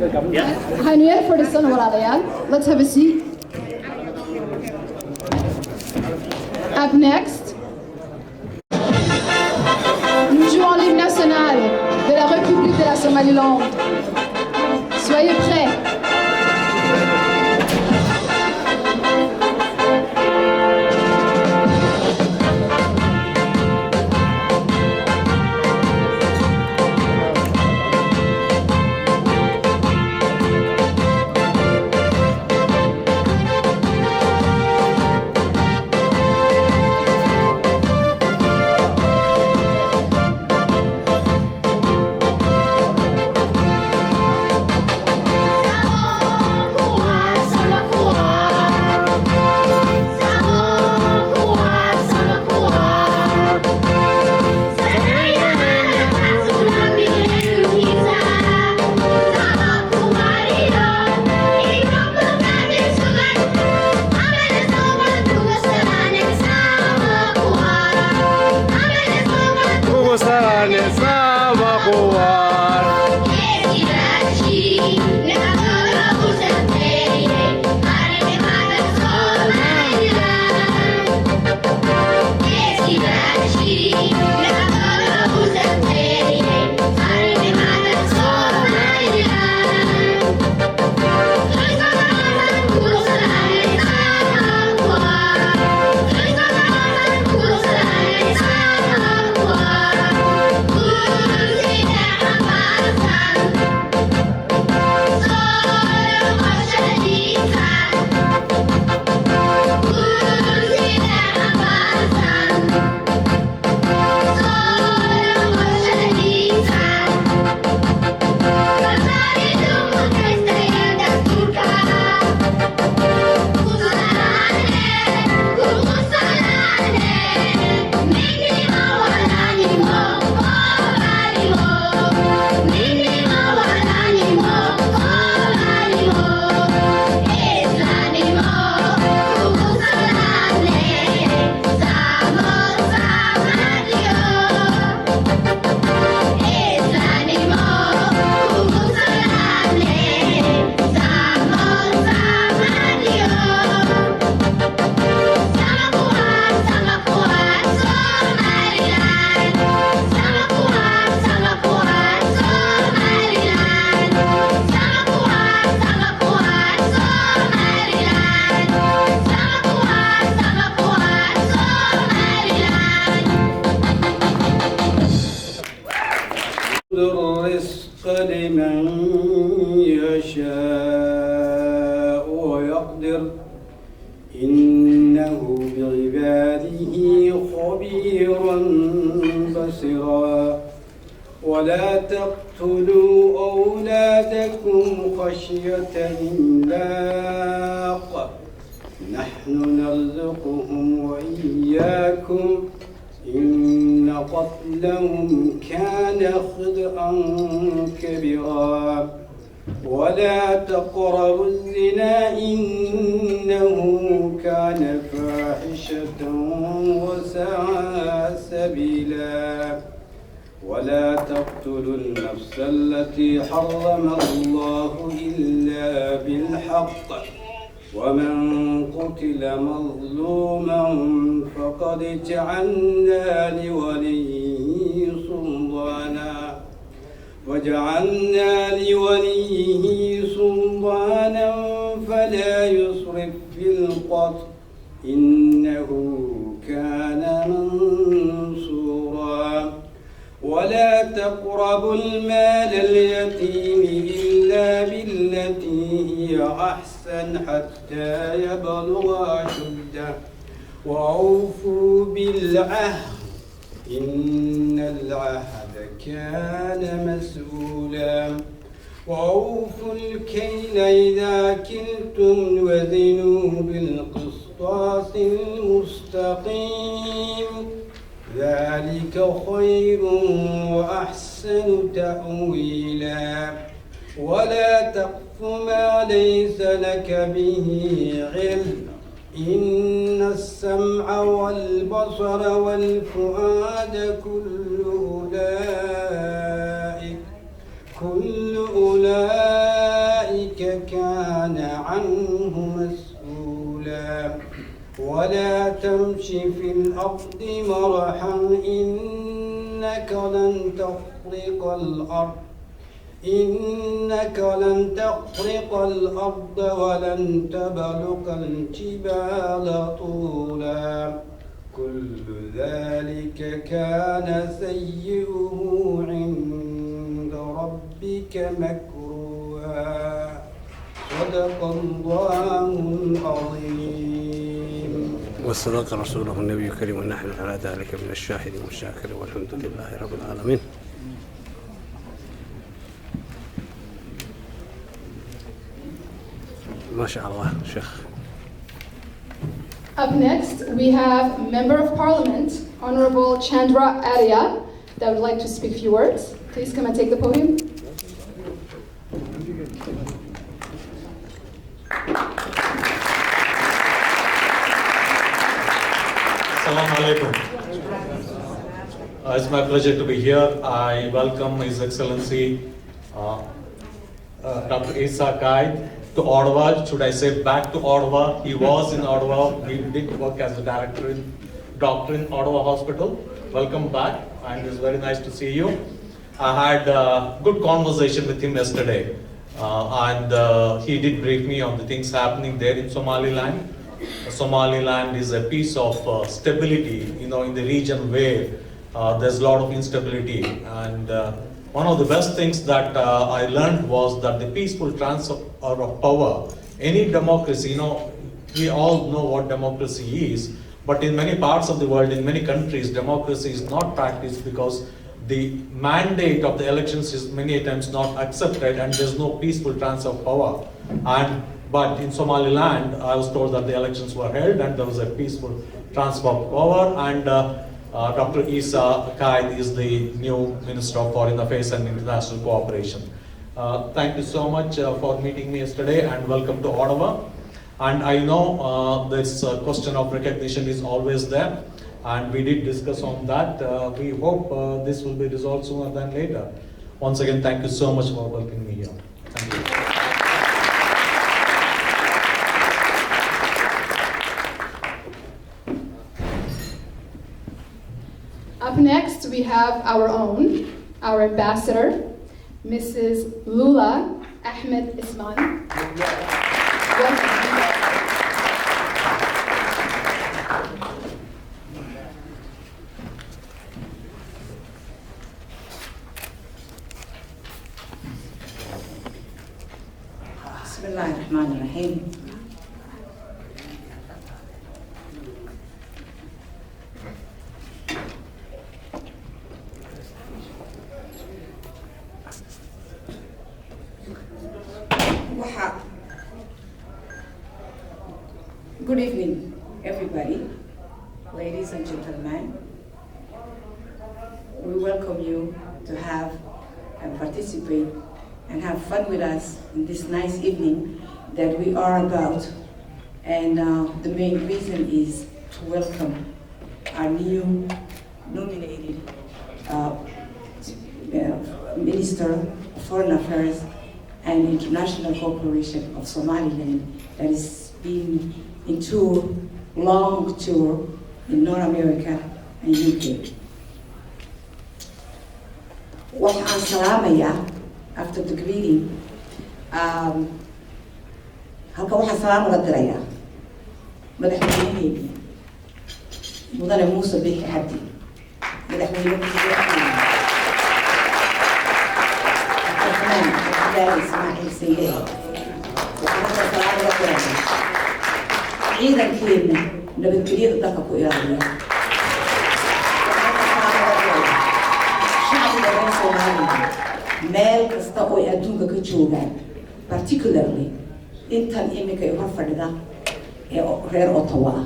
Gaan u even voor de stand walaalayaal. Let's have a seat. Up next, nous jouons l'hymne national de la République de la Somaliland. Soyez prêts. الرزق لمن يشاء ويقدر إنه بعباده خبير بصيرا ولا تقتلوا أولادكم خشية إملاق نحن نرزقهم وإياكم إن قتلهم كان خطأ كبيرا ولا تقربوا الزنا إنه كان فاحشة وساء سبيلا ولا تقتلوا النفس التي حرم الله إلا بالحق ومن قتل مظلوما فقد جعلنا لوليه سلطانا فلا يسرف في القتل إنه كان منصورا ولا تقربوا المال اليتيم إلا بالتي هي أحسن حتى يبلغ أشده وأوفوا بالعهد إن العهد كان مسؤولا وأوفوا الكيل إذا كلتم وزنوا بالقسطاس المستقيم ذلك خير وأحسن تأويلا ولا تقف ما ليس لك به علم إن السمع والبصر والفؤاد كل أولئك عنه مسؤولا ولا تمش في الأرض مرحا إنك لن تخرق الأرض ولن تبلغ الجبال طولا كل ذلك كان سيئه عند ربك مكروها صدق الله العظيم وصدق رسوله النبي الكريم ونحن على ذلك من الشاهدين والشاكرين والحمد لله رب العالمين. ما شاء الله شيخ. Up next, we have Member of Parliament, Honorable Chandra Arya, that would like to speak a few words. Please come and take the podium. Assalamu alaikum. It's my pleasure to be here. I welcome His Excellency Dr. Isa Qaid to Ottawa. Should I say back to Ottawa? He was in Ottawa. He did work as a doctor in Ottawa Hospital. Welcome back, and it's very nice to see you. I had a good conversation with him yesterday, and he did brief me on the things happening there in Somaliland. Somaliland is a piece of stability, in the region where there's a lot of instability. And one of the best things that I learned was that the peaceful transfer of power, any democracy, we all know what democracy is, but in many parts of the world, in many countries, democracy is not practiced because the mandate of the elections is many times not accepted and there's no peaceful transfer of power. But in Somaliland, I was told that the elections were held and there was a peaceful transfer of power, and Dr. Isa Qaid is the new Minister of Foreign Affairs and International Cooperation. Thank you so much for meeting me yesterday, and welcome to Ottawa. And I know this question of recognition is always there, and we did discuss on that. We hope this will be resolved sooner than later. Once again, thank you so much for welcoming me here. Thank you. Up next, we have our ambassador, Mrs. Lula Ahmed Isman. Bismillahirrahmanirrahim. Good evening, everybody, ladies and gentlemen. We welcome you to have and participate and have fun with us in this nice evening that we are about. And the main reason is to welcome our new nominated Minister of Foreign Affairs and International Cooperation of Somaliland, that is being in long tour in North America and UK. Waxaan salaamayaa after the greeting. Halka waxaan salaam uga dirayaa madaxweynaheedii mudane Muuse Biixi Cabdi, madaxweyne Ismaaciil Sayre. Waxaan salaam uga dirayaa ciidankeena nabadgelyada dalka ku ilaaliya, shacbiga reer Soomaaliya meel kasta oo ay adduunka ka joogaan, particularly intan iminka ay hor fadhida ee reer Ottawa ah.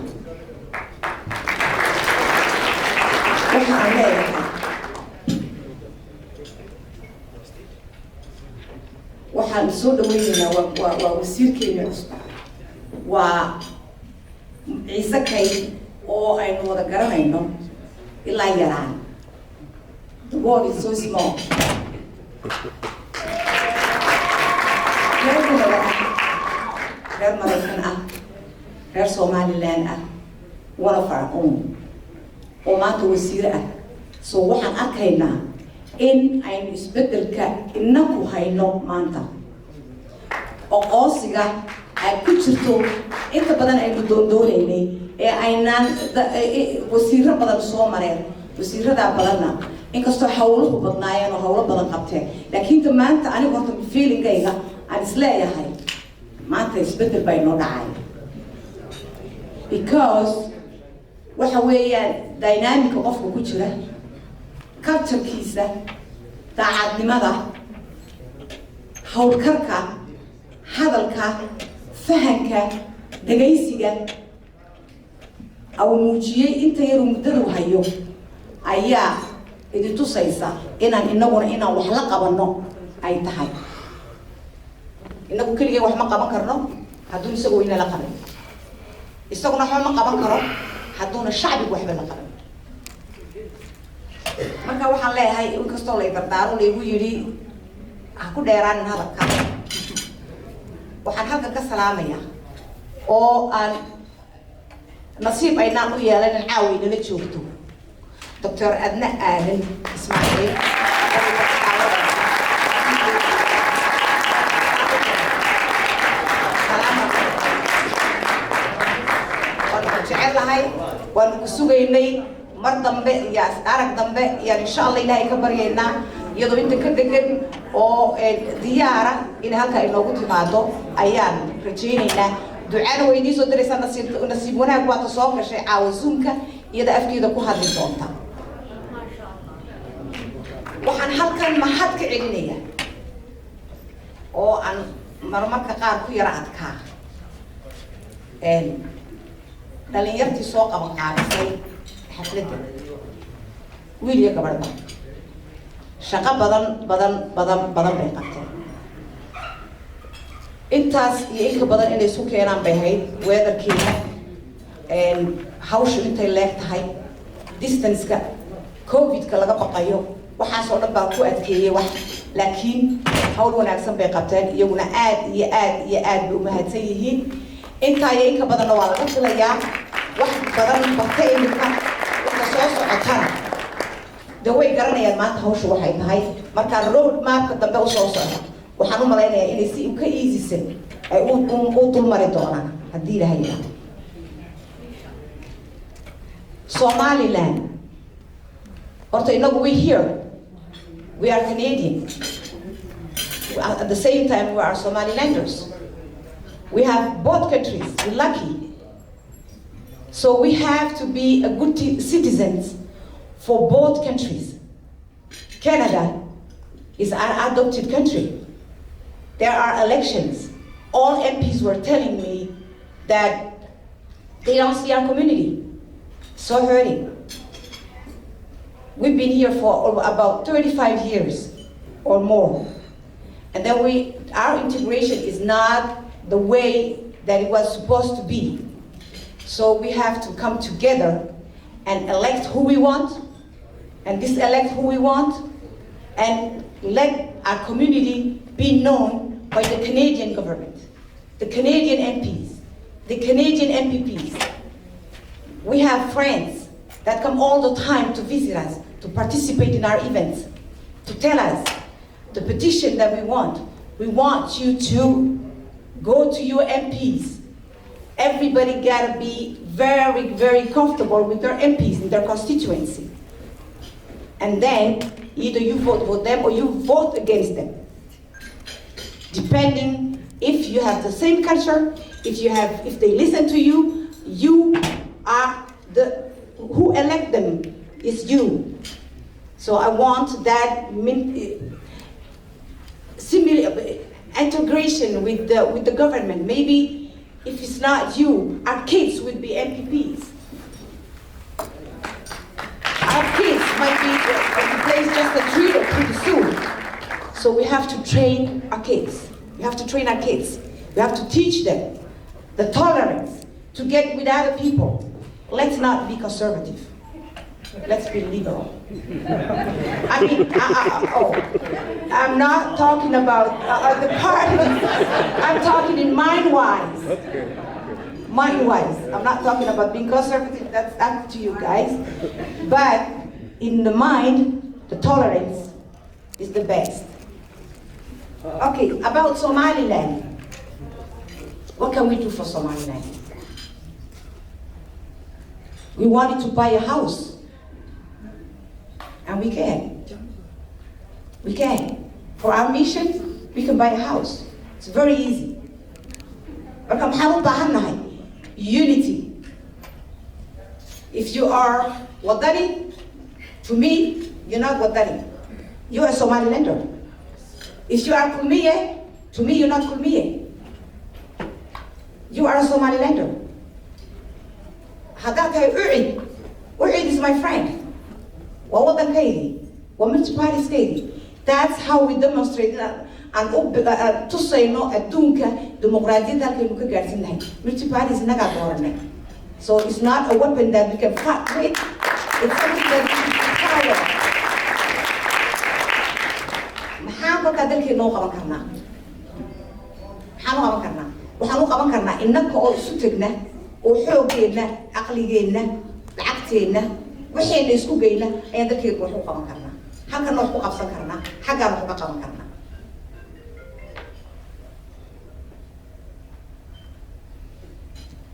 Waxaan leeyahay waxaan soo dhaweynaynaa waa wasiirkeena cusub, waa Ciise Qaid oo aynu wada garanayno ilaa yaraan. The world is so small. reer Maraykan ah, reer Somaliland ah, one of our own, oo maanta wasiir ah. So waxaan arkaynaa in aynu isbeddelka inaku hayno maanta, aqoonsiga ay ku jirto inta badan aynu doondoonaynay ee aynaan wasiiro badan soo mareen, wasiiradaa badanna inkastoo hawluhu badnaayeen oo hawlo badan qabteen, laakiin maanta anigu horta feelingayga aan isleeyahay maanta isbeddel baa inoo dhacay, because waxa weeyaan dynamica qofka ku jira, culturekiisa, daacadnimada, hawlkarka, hadalka, fahanka, dhagaysiga au muujiyey inta yaru muddadu hayo ayaa idin tusaysa inaan wax la qabanno ay tahay. Inagu keligeen wax ma qaban karno hadduu isagoo ina la qaban, isaguna waxba ma qaban karo hadduuna shacbigu waxba la qaban. Marka waxaan leeyahay inkastoo la dardaaro laygu yidhi ha ku dheeraanin hadalka, waxaan halkan ka salaamayaa oo aan nasiib aynaan u yeelanin caawi nala joogto Dr. Adna Aadan Ismaaciil. waan ku jecelahay, waan ku sugaynay mar dambe iyo arag dambe iyaan insha Allah ilaahay ka baryaynaa iyadoo inta ka degan oo diyaara in halka inoogu timaado ayaan rajaynaynaa. ducana way idiin soo diraysaa, nasiib wanaag waad soo gashay caawa Zoomka iyada afkeeda ku hadli doonta. waxaan halkan mahad ka celinayaa oo aan marmarka qaar ku yara adkaa dhalinyartii soo qaban qaabisay xafladda, wiil iyo gabadhba shaqo badan bay qabteen. intaas iyo inka badan inay isu keenaan bay ahayd weatherkeena, hawshu intay leeg tahay, distanceka, covidka laga baqayo, waxaasoo dhan baa ku adkeeyey wax, laakiin hawl wanaagsan bay qabteen, iyaguna aad bay u mahadsan yihiin. intaa iyo inka badanna waa laga filayaa, wax badan bata imika inta soo socotana de way garanayaan maanta hawshu waxay tahay. markaa road mapka dambe usoo socda waxaan u malaynayaa inay si ka easysan ay u dulmari doonaan haddii ilahay yidhaahdo. Somaliland, horta inagu we here, we are Canadian, at the same time we are Somalilanders. We have both countries, we're lucky. So we have to be a good citizens for both countries. Canada is an adopted country. There are elections. All MPs were telling me that they don't see our community. So hurting. We've been here for about 35 years or more. And then our integration is not the way that it was supposed to be. So we have to come together and elect who we want, and diselect who we want, and let our community be known by the Canadian government, the Canadian MPs, the Canadian MPPs. We have friends that come all the time to visit us, to participate in our events, to tell us the petition that we want. We want you to go to your MPs. Everybody gotta be very comfortable with their MPs in their constituency. And then either you vote for them or you vote against them. Depending if you have the same culture, if they listen to you, you are who elect them is you. So I want that similar integration with the government. Maybe if it's not you, our kids would be MPPs. Our kids might be replaced just a trio pretty soon. So we have to train our kids. We have to train our kids. We have to teach them the tolerance to get with other people. Let's not be conservative. Let's be liberal. I mean, I'm not talking about the party. I'm I'm talking in mind-wise. Mind-wise. I'm not talking about being conservative, that's up to you guys. But in the mind, the tolerance is the best. Okay, about Somaliland. What can we do for Somaliland? We wanted to buy a house. And we can. We can. For our mission, we can buy a house. It's very easy. But unity. If you are Wadani, to me, you're not Wadani. You're a Somalilander. If you are Kulmiye, to me, you're not Kulmiye. You are a Somalilander. U'id is my friend. That's how we demonstrate that. And tusayno adduunka dimuqraadiyadda halkaynu ka gaarsiinahay. Multi-party is naga dooranay. So it's not a weapon that we can fight with. It's something that we can power. Maxaan markaa dalkeena u qaban karnaa? Maxaan u qaban karnaa? Waxaan u qaban karnaa innaka oo isu tegna, oo xooggeena, aqligeenna, lacagteenna, waxayna isku geyna ayaan dalkeena wax u qaban karnaa. Halkan wax ku qabsan karnaa, xaggaan wax uga qaban karnaa.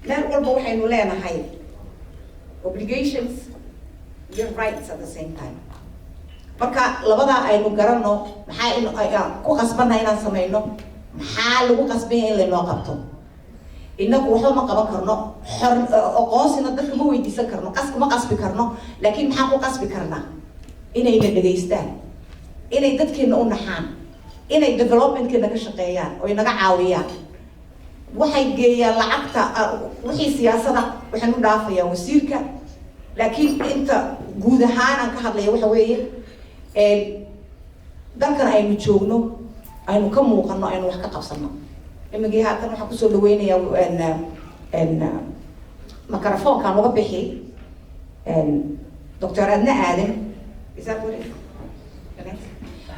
Meel walba waxaynu leenahay obligations iyo rights at the same time. Marka labadaa aynu garanno maxaa ku qasbannahay inaan samayno, maxaa lagu qasbaya in laynoo qabto. Innagu waxba ma qaban karno, aqoonsina dadka ma weydiisan karno, ma qasbi karno, laakiin maxaan ku qasbi karnaa? Inayna dhegaystaan, inay dadkeena u naxaan, inay developmentkeena ka shaqeeyaan oo inaga caawiyaan. Waxay geeyaan lacagta wixii siyaasada waxaan u dhaafayaan wasiirka, laakiin inta guud ahaan aan ka hadlaya waxa weeye dalkan aynu joogno, aynu ka muuqano, aynu wax ka qabsano. Imagii haatan waxaan kusoo dhaweynayaa makarafoonkaan uga bixi Dr. Adna Aadan. Is that what it is?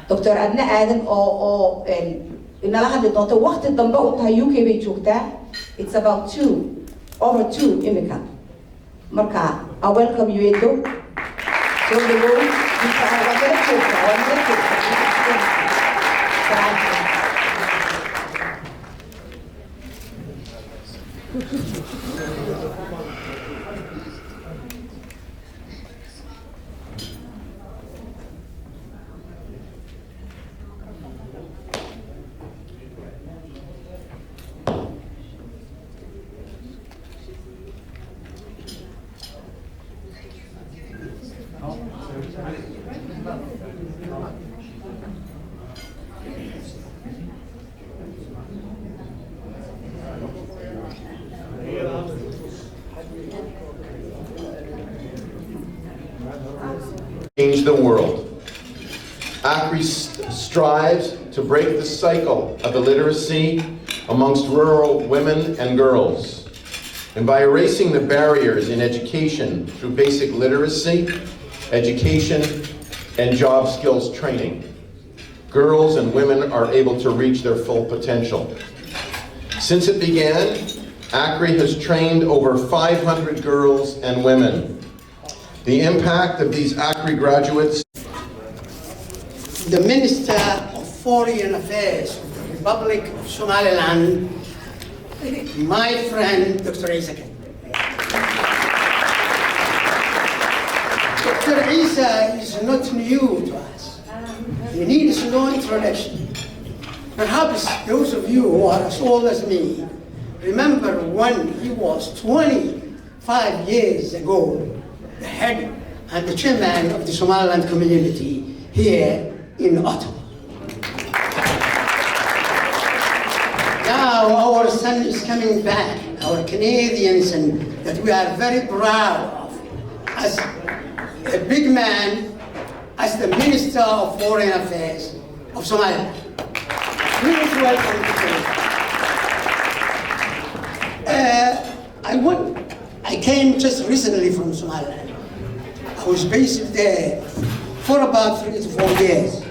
Dr. Adna Aadan oo inala hadli doonto waqti dambe u tahay UK bay joogtaa. It's about over two imika. Marka I welcome you Edo. So the room change the world. ACRI strives to break the cycle of illiteracy amongst rural women and girls. And by erasing the barriers in education through basic literacy, education, and job skills training, girls and women are able to reach their full potential. Since it began, ACRI has trained over 500 girls and women. The impact of these ACRI graduates. The Minister of Foreign Affairs of the Republic of Somaliland, my friend, Dr. Isa. Dr. Isa is not new to us. He needs no introduction. Perhaps those of you who are as old as me remember when he was 25 years ago the head and the chairman of the Somaliland community here in Ottawa. Now our son is coming back, our Canadian son, that we are very proud of, as a big man, as the Minister of Foreign Affairs of Somaliland. Please welcome to I came just recently from Somaliland. I was based there for about 3 to 4 years.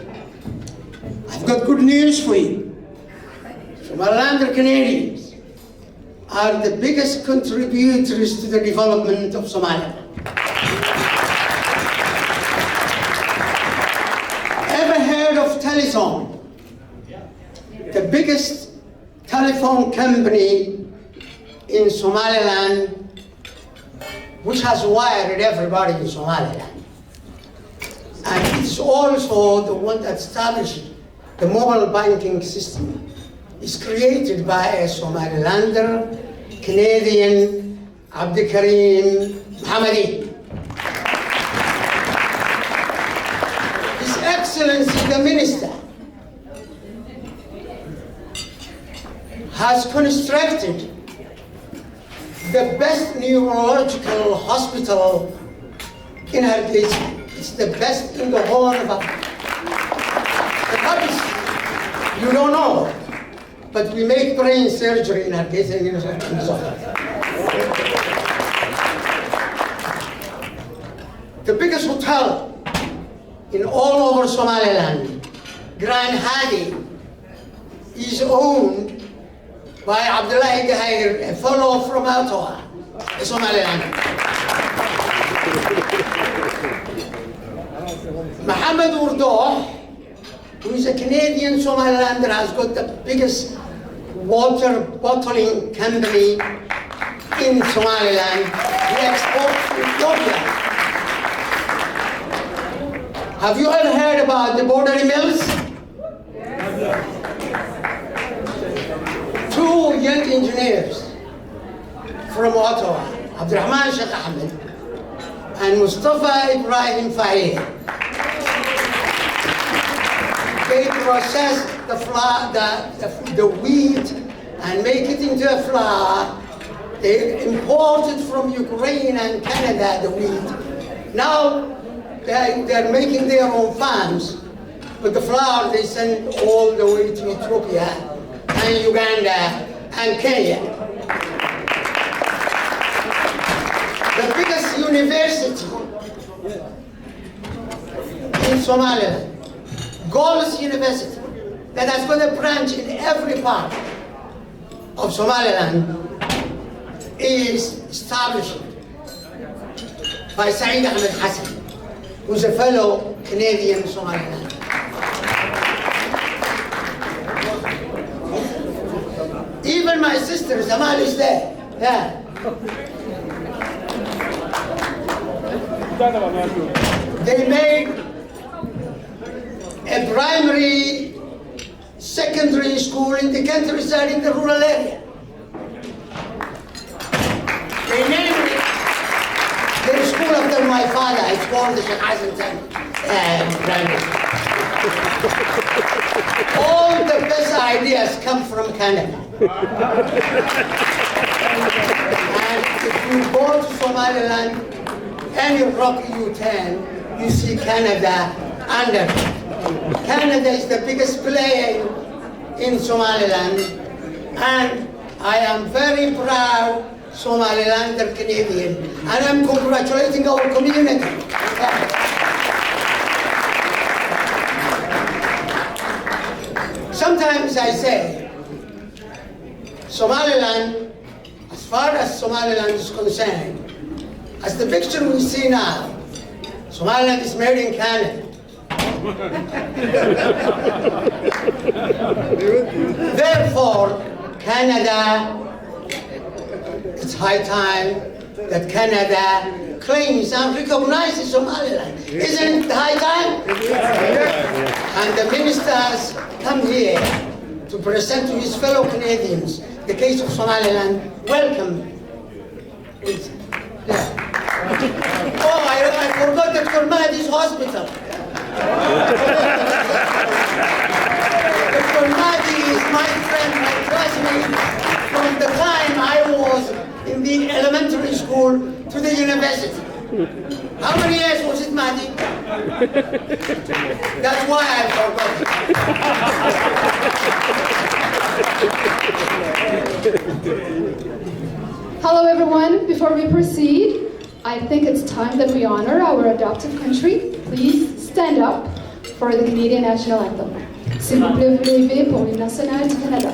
I've got good news for you. Somaliland Canadians are the biggest contributors to the development of Somaliland. Ever heard of Telephone? The biggest telephone company in Somaliland, which has wired everybody in Somaliland. And it's also the one that established the mobile banking system. It's created by a Somalilander, Canadian, Abdikarim Mohamedi. His Excellency the Minister has constructed the best neurological hospital in Hargeisa. It's the best in the whole of Africa. You don't know, but we make brain surgery in Hargeisa in the biggest hotel in all over Somaliland, Grand Hadi, is owned by Abdullahi Gahair, a fellow from Ottawa, Somaliland. Mohammed Urdoh, who is a Canadian Somalilander, has got the biggest water bottling company in Somaliland. He exports to Ethiopia. Have you ever heard about the Borderie Mills? Two young engineers from Ottawa, Abdurrahman Sheikh Ahmed and Mustafa Ibrahim Fahir. They process the flour, the wheat, and make it into a flour. They import it from Ukraine and Canada, the wheat. Now they're making their own farms, but the flour they send all the way to Ethiopia and Uganda and Kenya. The biggest university in Somaliland, Golis University, that has got a branch in every part of Somaliland, is established by Saeed Ahmed Hassan, who's a fellow Canadian Somaliland. Even my sister Zamal is there. Yeah. They made a primary, secondary school in the countryside, in the rural area. They named it the school after my father. It's called the Sheikh Hassan Primary School. All the best ideas come from Canada. And if you go to Somaliland, any rock you turn, you see Canada under. Canada is the biggest player in Somaliland, and I am very proud Somalilander Canadian, and I'm congratulating our community. Sometimes I say, Somaliland, as far as Somaliland is concerned, as the picture we see now, Somaliland is made in Canada. Therefore, Canada, it's high time that Canada claims and recognizes Somaliland. Isn't it high time? And the ministers come here to present to his fellow Canadians the case of Somaliland. Welcome. Oh, I forgot that Kormadi's hospital. Kormadi is my friend, my classmate, from the time I was in the elementary school to the university. How many years was it, Mahdi? That's why I forgot. Hello everyone, before we proceed, I think it's time that we honor our adopted country. Please stand up for the Canadian National Anthem. S'il vous plaît, vous levez pour l'hymne national du Canada.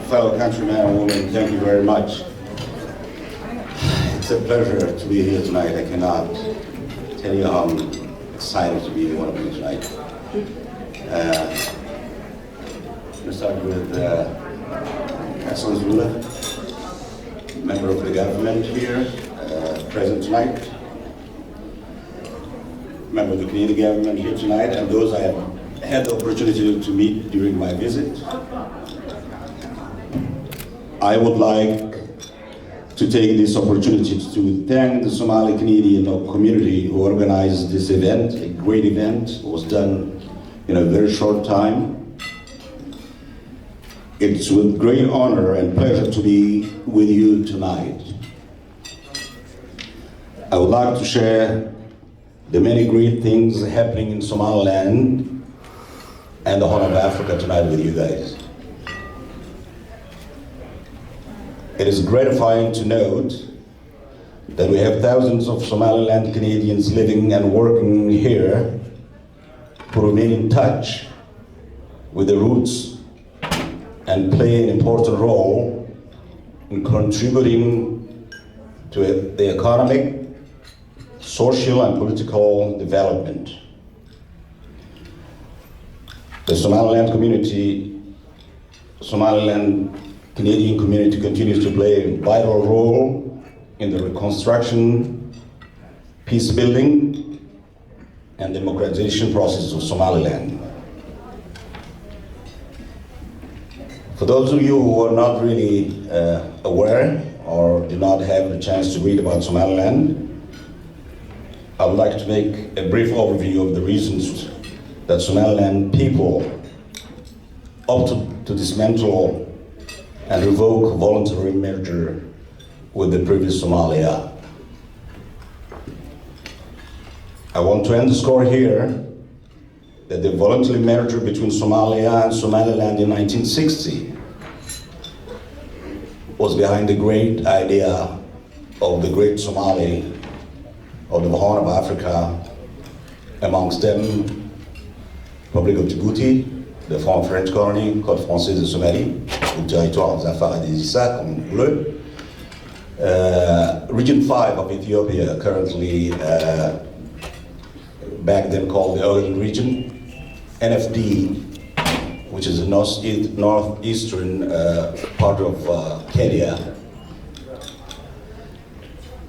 Fellow countrymen and women, thank you very much. It's a pleasure to be here tonight. I cannot tell you how I'm excited to be one of you tonight. Let's start with Excellence Lula, member of the government here, present tonight, member of the Canadian government here tonight, and those I have had the opportunity to meet during my visit. I would like to take this opportunity to thank the Somali Canadian community who organized this event, a great event. It was done in a very short time. It's with great honor and pleasure to be with you tonight. I would like to share the many great things happening in Somaliland and the Horn of Africa tonight with you guys. It is gratifying to note that we have thousands of Somaliland Canadians living and working here who remain in touch with the roots and play an important role in contributing to the economic, social, and political development. The Somaliland Canadian community continues to play a vital role in the reconstruction, peace building, and democratization process of Somaliland. For those of you who are not really aware or did not have the chance to read about Somaliland, I would like to make a brief overview of the reasons that Somaliland people opted to dismantle and revoke voluntary merger with the previous Somalia. I want to underscore here that the voluntary merger between Somalia and Somaliland in 1960 was behind the great idea of the Great Somali, of the Horn of Africa, amongst them Republic of Djibouti, the former French colony, Côte Française de Somalie, le territoire des Afar et des Issa, comme bleu. Region 5 of Ethiopia, currently back then called the Ogaden region, NFD, which is the northeastern part of Kenya.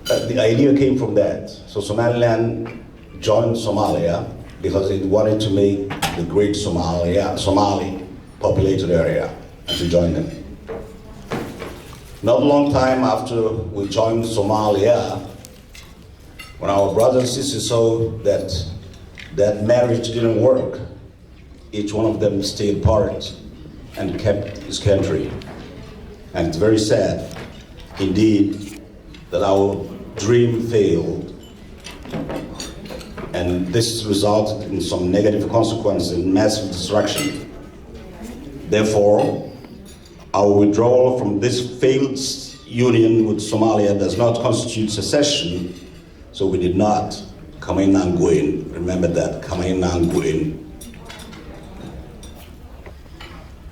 The idea came from that. So Somaliland joined Somalia because it wanted to make the great Somali populated area and to join them. Not a long time after we joined Somalia, when our brothers and sisters saw that marriage didn't work, each one of them stayed apart and kept his country. And it's very sad, indeed, that our dream failed. And this resulted in some negative consequences and massive destruction. Therefore, our withdrawal from this failed union with Somalia does not constitute secession, so we did not come in and go in. Remember that, come in and go in.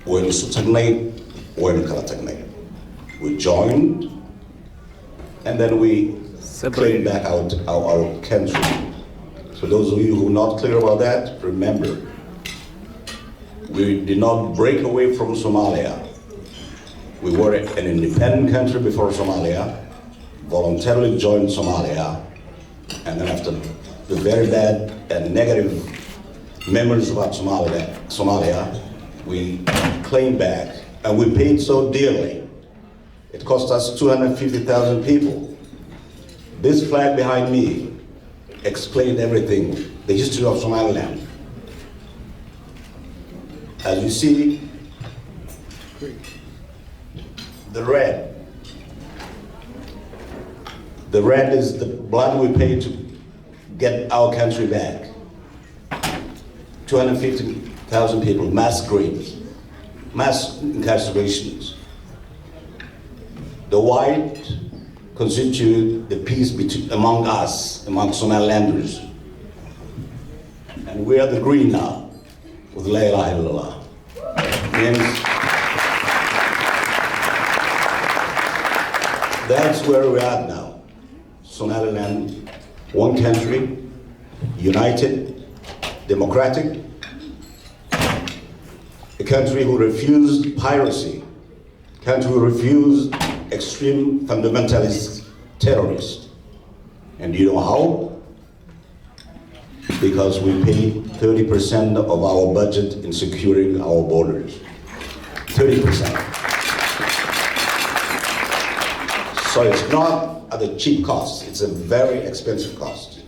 When Sutagnay, when Kalatagnay. We joined, and then we claimed back our country. So those of you who are not clear about that, remember, We did not break away from Somalia. We were an independent country before Somalia, voluntarily joined Somalia, and then after the very bad and negative memories about Somalia, we claimed back, and we paid so dearly. It cost us 250,000 people. This flag behind me explained everything, the history of Somaliland. As you see, the red is the blood we paid to get our country back. 250,000 people, mass graves, mass incarcerations. The white constitute the peace among us, among Somalilanders. And we are the green now, with La ilaha illallah. Means that's where we are now. Somaliland, one country, united, democratic, a country who refused piracy, a country who refused extreme fundamentalist terrorists. And do you know how? Because we pay 30% of our budget in securing our borders. 30%. So it's not at a cheap cost, it's a very expensive cost.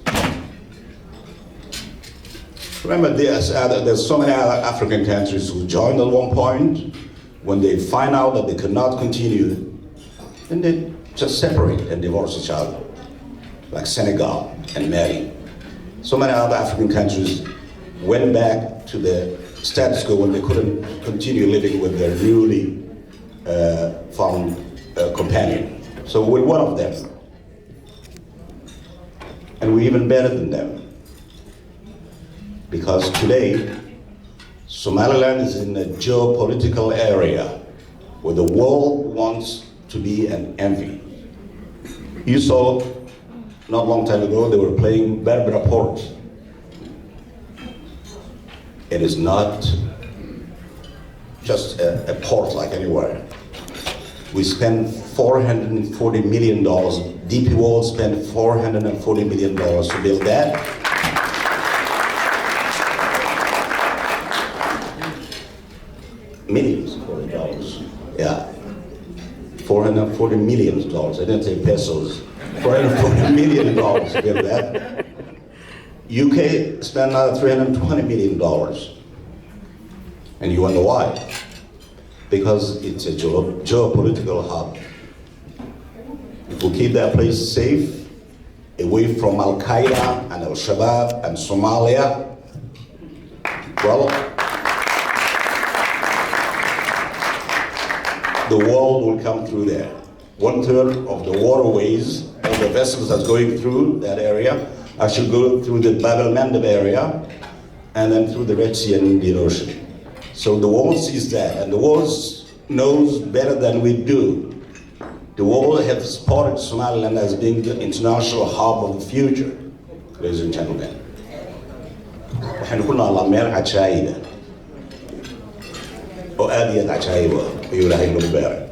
Remember, there's so many other African countries who joined at one point. When they find out that they cannot continue, then they just separate and divorce each other, like Senegal and Mali. So many other African countries went back to the status quo when they couldn't continue living with their newly found companion. So we're one of them. And we're even better than them. Because today, Somaliland is in a geopolitical area where the world wants to be an envy. You saw, not long time ago, they were playing Berbera Port. It is not just a port like anywhere. We spent $440 million. DP World spent $440 million to build that. Millions of dollars. Yeah. $440 million. I didn't say pesos. $440 million to build that. UK spent another $320 million. And you wonder why? Because it's a geopolitical hub. If we keep that place safe, away from Al-Qaeda and Al-Shabaab and Somalia, well, the world will come through there. 1/3 of the waterways, all the vessels that's going through that area, actually go through the Bab el-Mandeb area, and then through the Red Sea and Indian Ocean. So the world sees that, and the world knows better than we do. The world has spotted Somaliland as being the international hub of the future, ladies and gentlemen. waxaynu ku noolaa meel cajaayiba oo aad iyo aad cajaayiba ayuu ilaahay nagu beeray.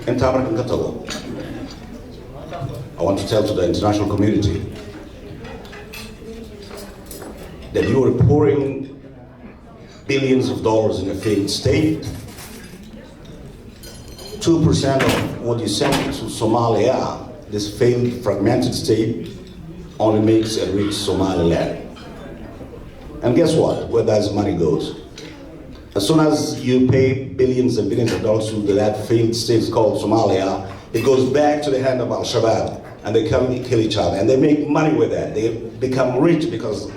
Intaa markan ka tago, I want to tell to the international community that you are pouring billions of dollars in a failed state. 2% of what you send to Somalia, this failed fragmented state, only makes a rich Somaliland. And guess what? Where that money goes? As soon as you pay billions and billions of dollars to that failed state called Somalia, it goes back to the hand of Al-Shabaab, and they come and kill each other, and they make money with that. They become rich because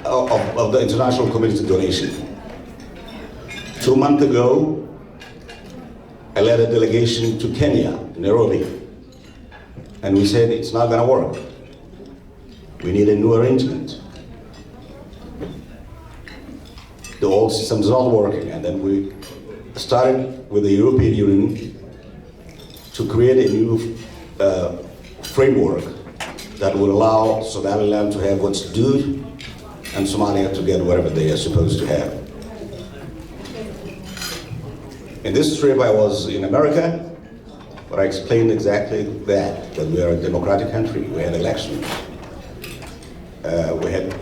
of the international community donation. 2 months ago, I led a delegation to Kenya, Nairobi, and we said it's not going to work. We need a new arrangement. The old system is not working, and then we started with the European Union to create a new framework that will allow Somaliland to have what's due and Somalia to get whatever they are supposed to have. In this trip, I was in America, but I explained exactly that we are a democratic country. We had elections. We had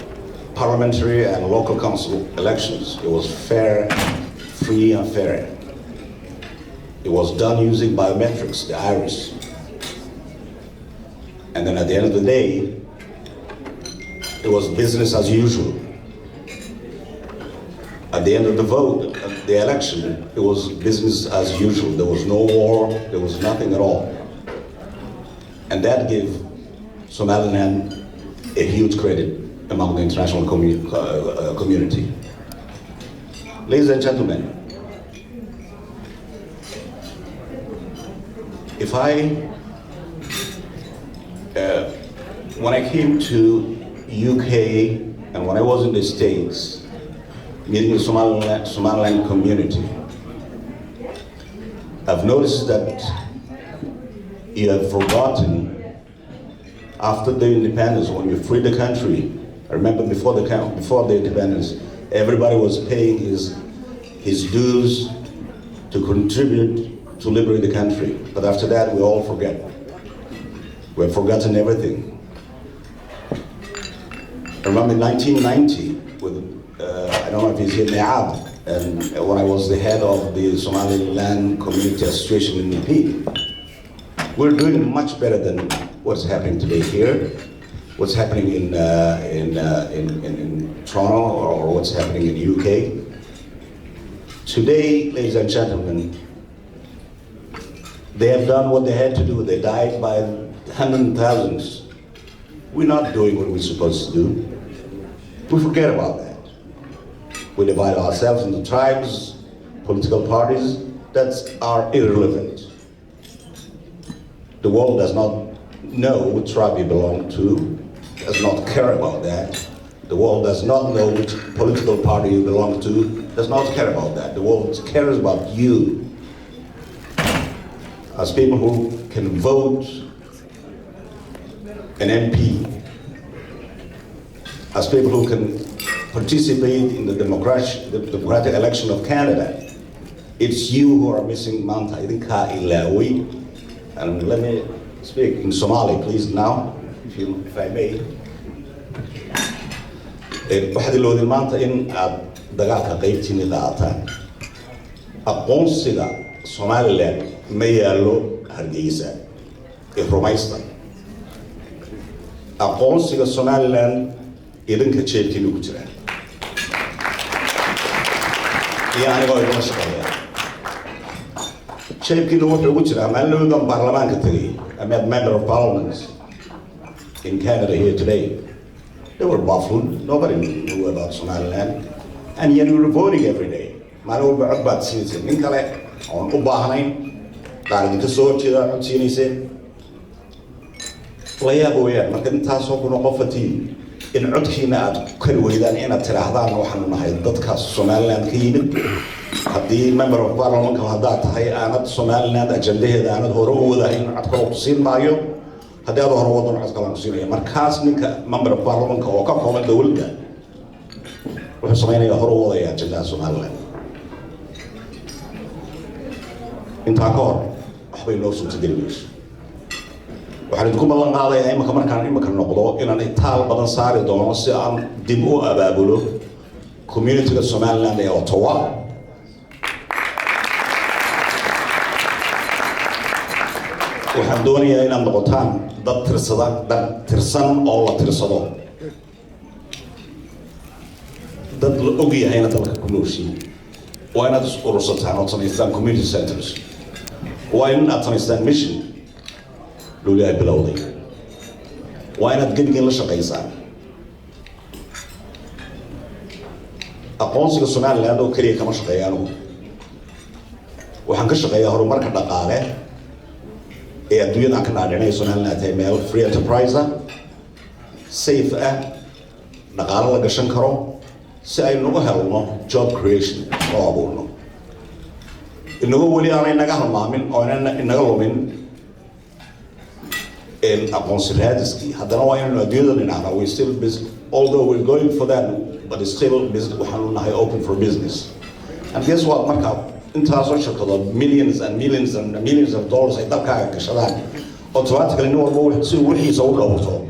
parliamentary and local council elections. It was fair, free and fair. It was done using biometrics, the iris. And then at the end of the day, it was business as usual. At the end of the vote, the election, it was business as usual. There was no war, there was nothing at all. And that gave Somaliland a huge credit among the international community. Ladies and gentlemen, if when I came to UK and when I was in the States, meeting the Somaliland community, I've noticed that you have forgotten after the independence, when you freed the country. I remember before the independence, everybody was paying his dues to contribute to liberate the country. But after that, we all forget. We've forgotten everything. I remember in 1990, with, I don't know if it's here, Niab, and when I was the head of the Somaliland Community Association in EP, we're doing much better than what's happening today here, what's happening in Toronto, or what's happening in the UK. Today, ladies and gentlemen, they have done what they had to do. They died by hundreds and thousands. We're not doing what we're supposed to do. We forget about that. We divide ourselves into tribes, political parties that are irrelevant. The world does not know which tribe you belong to, does not care about that. The world does not know which political party you belong to, does not care about that. The world cares about you as people who can vote an MP, as people who can participate in the democratic election of Canada. It's you who are missing Mount Idinka Ilawi. And let me speak in Somali, please, now, if I may. waxaad ilowdeen maanta in aad dagaalka qaybtiinni qaataan. Aqoonsiga Somaliland ma yaallo Hargeysa ee rumaysta. Aqoonsiga Somaliland idinka jeebkiinnu ku jira. iyo anigoo idinla shaqeeya. Jeebkiinnu wuxuu ugu jiraa maalin baarlamaanka tagay. I'm a member of parliament in Canada here today. They were baffled. Nobody knew about Somaliland. And yet we were voting every day. Maalin walba cod baad siinayseen. Nin kale oon u baahnayn qaar idinka soo horjeeda cod siinayseen. La yaab weeyaan marka intaasoo kuna qofatiin in codkiina aad kari weydaan inaad tidhaahdaan waxaanu nahay dadka Somaliland ka yimid. Haddii member of parliament haddaad tahay aanad Somaliland ajandaheeda aanad hore u wadahayn codka ku siin maayo. haddii aad hore waddan cod kale ku siinaya markaas ninka member of parliament oo ka kooban dawladda wuxuu sameynaya hore u wadaya ajandaha Somaliland. intaa ka hor waxbay noo suurtageli mayso. waxaan idinku ballan qaadayaa imika noqdo inaan itaal badan saari doono si aan dib u abaabulo community-ga Somaliland ee Ottawa. waxaan doonayaa inaad noqotaan dad tirsan oo la tirsado. dad la og yahayna dalka ku nooshiin. waa inaad is urursataan ood samaystaan community centers. waa inaad samaystaan mission loola ay bilowday. waa inaad gebigan la shaqaysaan. aqoonsiga Somaliland oo kaliya kama shaqeeya anigu. waxaan ka shaqeeyaa horumarka dhaqaale ee adduunyada aan ka dhaadhinay Somaliland tahay meel free enterprise safe dhaqaale la gashan karo si aynu u helno job creation oo abuurno. inagu weli aanay naga halmaamin oo inaga lumin aqoonsi raadiskii haddana waa inaynu adduunyada dhinaacna we still although we're going for that, but it's still business. We're open for business. And guess what? Marka intaasoo shirkado millions and millions and millions of dollars ay dalkaaga gashadaan, automatically nin walba si wixiisa u dhowrto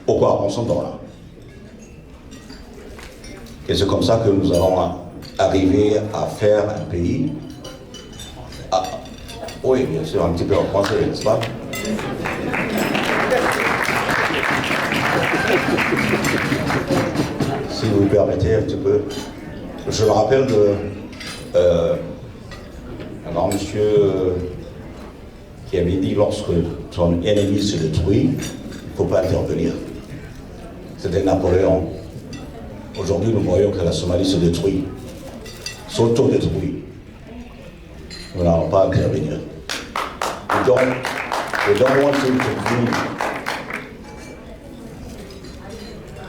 oo ku aqoonsan doonaa. Et c'est comme ça que nous allons arriver à faire un pays. Oui, bien sûr, un petit peu en français, n'est-ce pas? Si vous me permettez un petit peu. Je me rappelle un grand monsieur qui avait dit lorsque son ennemi se détruit, il ne faut pas intervenir. C'était Napoléon. Aujourd'hui, nous voyons que la Somalie se détruit, s'auto-détruit. Nous n'allons pas intervenir. We don't want to intervene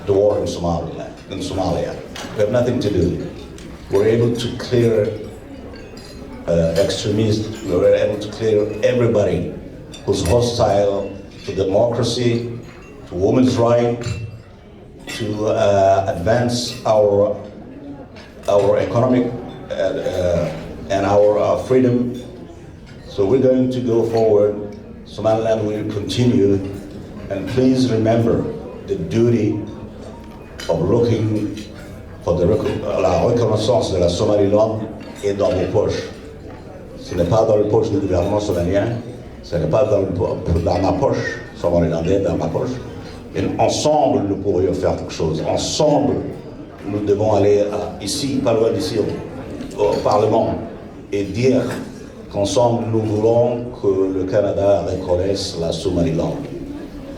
the war in Somalia. We have nothing to do. We're able to clear extremists. We're able to clear everybody who's hostile to democracy, to women's rights, to advance our economic and our freedom. So we're going to go forward. Somaliland will continue, and please remember the duty of looking for la reconnaissance de la Somaliland est dans vos poches. Ce n'est pas dans les poches du gouvernement somalien, ce n'est pas dans ma poche, somalilandais, dans ma poche. Et ensemble, nous pourrions faire quelque chose. Ensemble, nous devons aller ici, pas loin d'ici, au Parlement, et dire qu'ensemble, nous voulons que le Canada reconnaisse la Somaliland.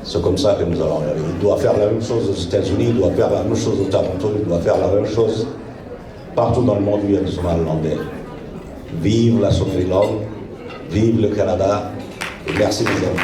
C'est comme ça que nous allons y arriver. Il doit faire la même chose aux États-Unis, il doit faire la même chose au Toronto, il doit faire la même chose partout dans le monde où il y a des Somalandais. Vive la Somaliland, vive le Canada, et merci mes amis.